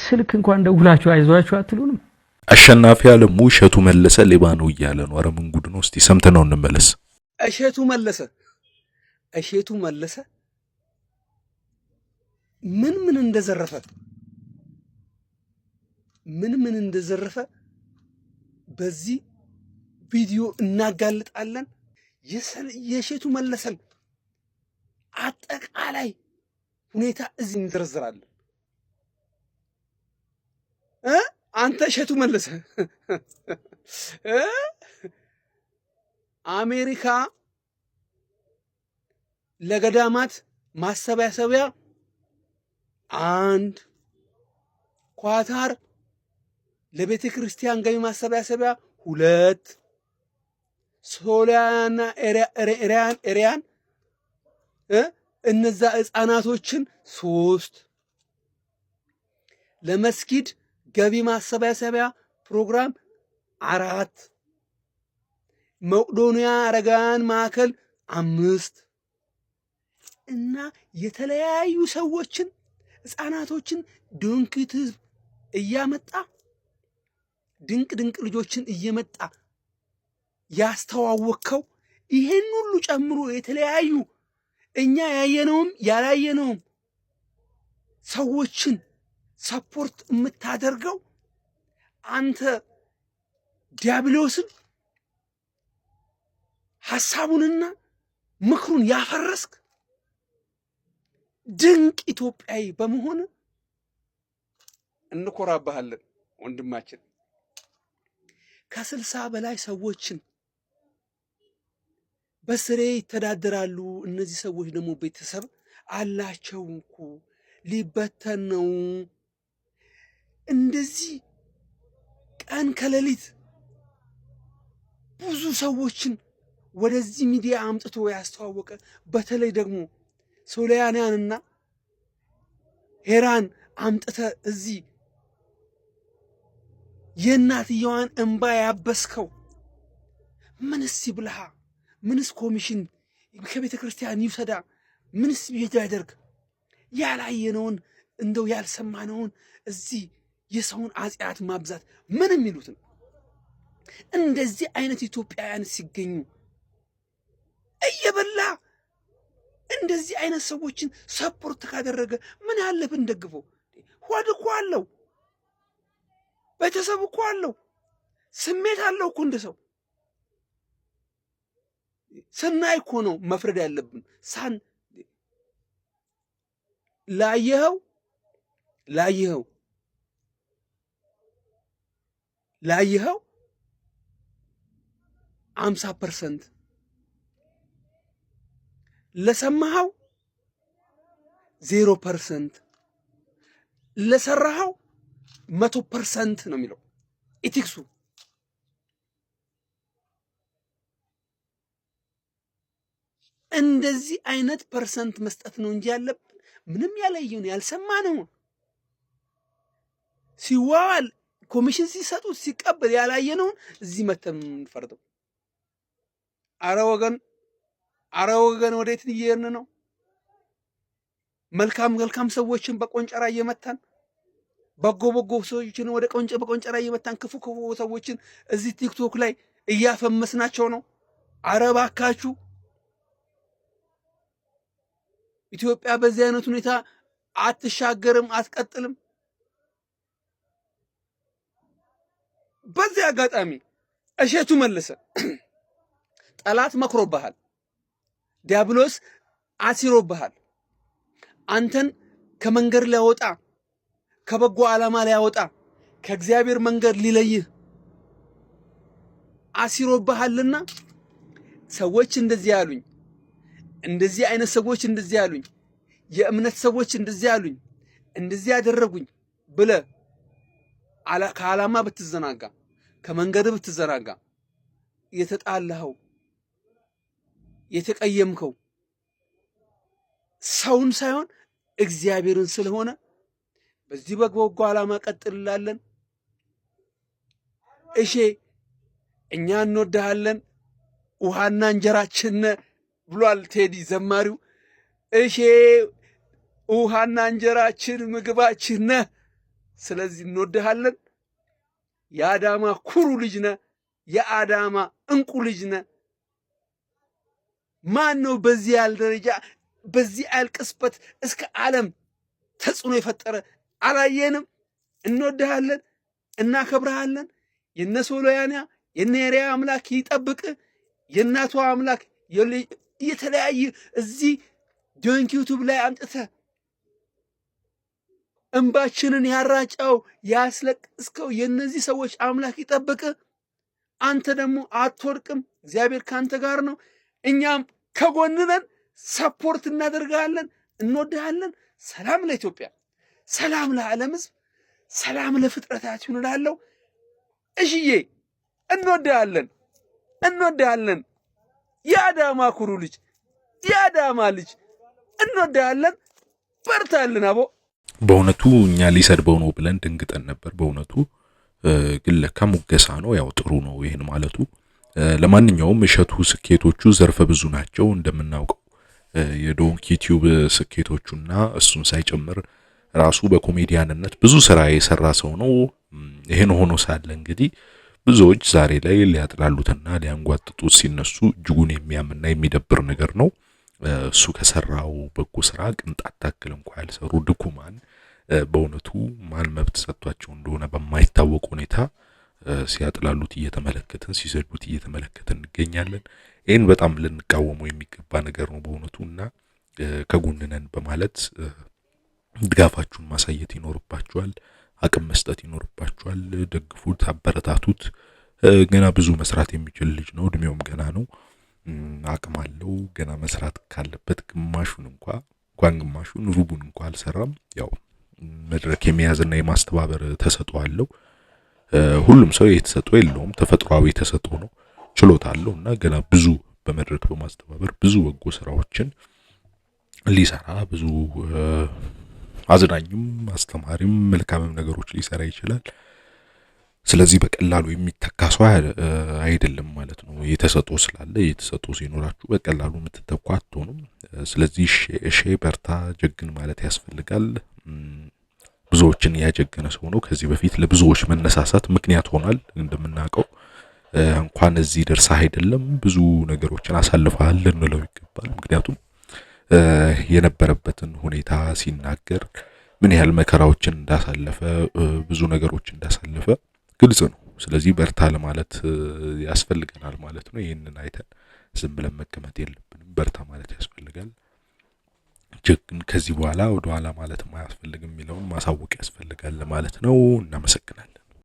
ስልክ እንኳን ደውላችሁ አይዟችሁ አትሉንም? አሸናፊ ዓለሙ እሸቱ መለሰ ሌባ ነው እያለ ነው። ኧረ ምን ጉድ ነው? እስቲ ሰምተነው እንመለስ። እሸቱ መለሰ ምን እንደዘረፈ በዚህ ቪዲዮ እናጋልጣለን። የእሸቱ መለሰን አጠቃላይ ሁኔታ እዚህ እንዘረዝራለን። አንተ እሸቱ መለሰ አሜሪካ ለገዳማት ማሰባሰቢያ 1፣ ኳታር ለቤተ ክርስቲያን ገቢ ማሰባሰቢያ 2፣ ሶሊያና ኤሪያን እነዛ ሕፃናቶችን 3፣ ለመስጊድ ገቢ ማሰባሰቢያ ፕሮግራም 4፣ መቅዶኒያ አረጋውያን ማዕከል 5 እና የተለያዩ ሰዎችን ሕፃናቶችን ድንቅ እያመጣ ድንቅ ልጆችን እየመጣ ያስተዋወቅከው ይሄን ሁሉ ጨምሮ የተለያዩ እኛ ያየነውም ያላየነውም ሰዎችን ሰፖርት የምታደርገው አንተ ዲያብሎስን ሐሳቡንና ምክሩን ያፈረስክ ድንቅ ኢትዮጵያዊ በመሆን እንኮራባሃለን ወንድማችን። ከ60 በላይ ሰዎችን በስሬ ይተዳደራሉ። እነዚህ ሰዎች ደግሞ ቤተሰብ አላቸው እኮ ሊበተን ነው። እንደዚህ ቀን ከሌሊት ብዙ ሰዎችን ወደዚህ ሚዲያ አምጥቶ ያስተዋወቀ በተለይ ደግሞ ሶሊያናንና ሄራን አምጥተ እዚህ የእናትየዋን እንባ ያበስከው ምንስ ይብልሃ? ምንስ ኮሚሽን ከቤተ ክርስቲያን ይውሰዳ? ምንስ ያደርግ? ያላየነውን እንደው ያልሰማነውን እዚህ የሰውን አጽያት ማብዛት ምን የሚሉት ነው? እንደዚህ አይነት ኢትዮጵያውያን ሲገኙ እየበላ እንደዚህ አይነት ሰዎችን ሰፖርት ካደረገ ምን ያለብን ደግፈው? ሆድ እኮ አለው፣ ቤተሰብ እኮ አለው፣ ስሜት አለው እኮ እንደ ሰው። ስናይ እኮ ነው መፍረድ ያለብን። ላየኸው 50%፣ ለሰማኸው 0%፣ ለሰራኸው 100% ነው የሚለው ኢቲክሱ። እንደዚህ አይነት ፐርሰንት መስጠት ነው እንጂ ያለብን ምንም ያላየውን ያልሰማነውን ሲዋል ኮሚሽን ሲሰጡት ሲቀበል ያላየነውን እዚህ መተን እንፈርደው። አረ ወገን ወዴት እየሄድን ነው? መልካም ሰዎችን በቆንጨራ እየመታን በጎ ሰዎችን ወደ በቆንጨራ እየመታን ክፉ ሰዎችን እዚህ ቲክቶክ ላይ እያፈመስናቸው ነው። አረ እባካችሁ ኢትዮጵያ በዚህ አይነት ሁኔታ አትሻገርም፣ አትቀጥልም። በዚህ አጋጣሚ እሸቱ መለሰ ጠላት መክሮብሃል፣ ዲያብሎስ አሲሮብሃል። አንተን ከመንገድ ሊያወጣ ከበጎ ዓላማ ሊያወጣ ከእግዚአብሔር መንገድ ሊለይህ አሲሮብሃልና ሰዎች እንደዚህ ያሉኝ፣ እንደዚህ አይነት ሰዎች እንደዚህ ያሉኝ፣ የእምነት ሰዎች እንደዚህ ያሉኝ፣ እንደዚህ ያደረጉኝ ብለህ ከዓላማ ብትዘናጋ፣ ከመንገድ ብትዘናጋ፣ የተጣላኸው የተቀየምከው ሰውን ሳይሆን እግዚአብሔርን ስለሆነ በዚህ በጎ ዓላማ ቀጥልላለን። እሺ እኛ እንወድሃለን፣ ውሃና እንጀራችን ብሏል ቴዲ ዘማሪው። እሺ ውሃና እንጀራችን ምግባችን ነህ ስለዚህ እንወድሃለን። የአዳማ ኩሩ ልጅ ነህ። የአዳማ እንቁ ልጅ ነህ። ማን ነው በዚህ ያህል ደረጃ በዚህ ያህል ቅስበት እስከ ዓለም ተጽዕኖ የፈጠረ? አላየንም። እንወድሃለን፣ እናከብረሃለን። የነ ሶሎያንያ የነ ኤሪያ አምላክ ይጠብቅ። የእናቷ አምላክ የተለያየ እዚህ ጆይንት ዩቲዩብ ላይ አምጥተህ እንባችንን ያራጫው ያስለቅስከው የነዚህ ሰዎች አምላክ ይጠብቅ። አንተ ደግሞ አትወድቅም። እግዚአብሔር ካንተ ጋር ነው። እኛም ከጎንነን ሰፖርት እናደርጋለን። እንወድሃለን። ሰላም ለኢትዮጵያ፣ ሰላም ለዓለም ሕዝብ፣ ሰላም ለፍጥረታት ይሁን እላለሁ። እሽዬ እንወድሃለን፣ እንወድሃለን። የአዳማ ኩሩ ልጅ፣ የአዳማ ልጅ እንወድሃለን። በርታልን አቦ። በእውነቱ እኛ ሊሰድበው ነው ብለን ድንግጠን ነበር። በእውነቱ ግን ለካ ሙገሳ ነው። ያው ጥሩ ነው ይሄን ማለቱ። ለማንኛውም እሸቱ ስኬቶቹ ዘርፈ ብዙ ናቸው እንደምናውቀው የዶንኪ ዩቲዩብ ስኬቶቹና እሱን ሳይጨምር ራሱ በኮሜዲያንነት ብዙ ስራ የሰራ ሰው ነው። ይሄን ሆኖ ሳለ እንግዲህ ብዙዎች ዛሬ ላይ ሊያጥላሉትና ሊያንጓጥጡት ሲነሱ እጅጉን የሚያምና የሚደብር ነገር ነው። እሱ ከሰራው በጎ ስራ ቅንጣት ታክል እንኳን ያልሰሩ ድኩማን በእውነቱ ማን መብት ሰጥቷቸው እንደሆነ በማይታወቅ ሁኔታ ሲያጥላሉት እየተመለከትን ሲሰዱት እየተመለከትን እንገኛለን። ይሄን በጣም ልንቃወመው የሚገባ ነገር ነው በእውነቱና ከጎንነን በማለት ድጋፋችሁን ማሳየት ይኖርባችኋል። አቅም መስጠት ይኖርባችኋል። ደግፉት፣ አበረታቱት። ገና ብዙ መስራት የሚችል ልጅ ነው። እድሜውም ገና ነው። አቅም አለው። ገና መስራት ካለበት ግማሹን ግማሹን ሩቡን እንኳን አልሰራም። ያው መድረክ የሚያዝና የማስተባበር ተሰጥኦ አለው። ሁሉም ሰው የተሰጥኦ የለውም። ተፈጥሯዊ ተሰጥኦ ነው። ችሎታ አለውና ገና ብዙ በመድረክ በማስተባበር ብዙ በጎ ስራዎችን ሊሰራ ብዙ አዝናኝም አስተማሪም መልካምም ነገሮች ሊሰራ ይችላል። ስለዚህ በቀላሉ የሚተካ ሰው አይደለም ማለት ነው። የተሰጥኦ ስላለ የተሰጥኦ ሲኖራችሁ በቀላሉ የምትተኩ አትሆኑም። ስለዚህ እሺ በርታ፣ ጀግን ማለት ያስፈልጋል። ብዙዎችን ያጀገነ ሰው ነው። ከዚህ በፊት ለብዙዎች መነሳሳት ምክንያት ሆኗል። እንደምናውቀው እንኳን እዚህ ደርሳ አይደለም ብዙ ነገሮችን አሳልፈሃል ልንለው ይገባል። ምክንያቱም የነበረበትን ሁኔታ ሲናገር ምን ያህል መከራዎችን እንዳሳለፈ ብዙ ነገሮች እንዳሳለፈ ግልጽ ነው። ስለዚህ በርታ ለማለት ያስፈልገናል ማለት ነው። ይሄንን አይተን ዝም ብለን መቀመጥ የለብንም። በርታ ማለት ያስፈልጋል። ጀግን ከዚህ በኋላ ወደ ኋላ ማለት ማያስፈልግም የሚለውን ማሳወቅ ያስፈልጋል ማለት ነው። እናመሰግናለን።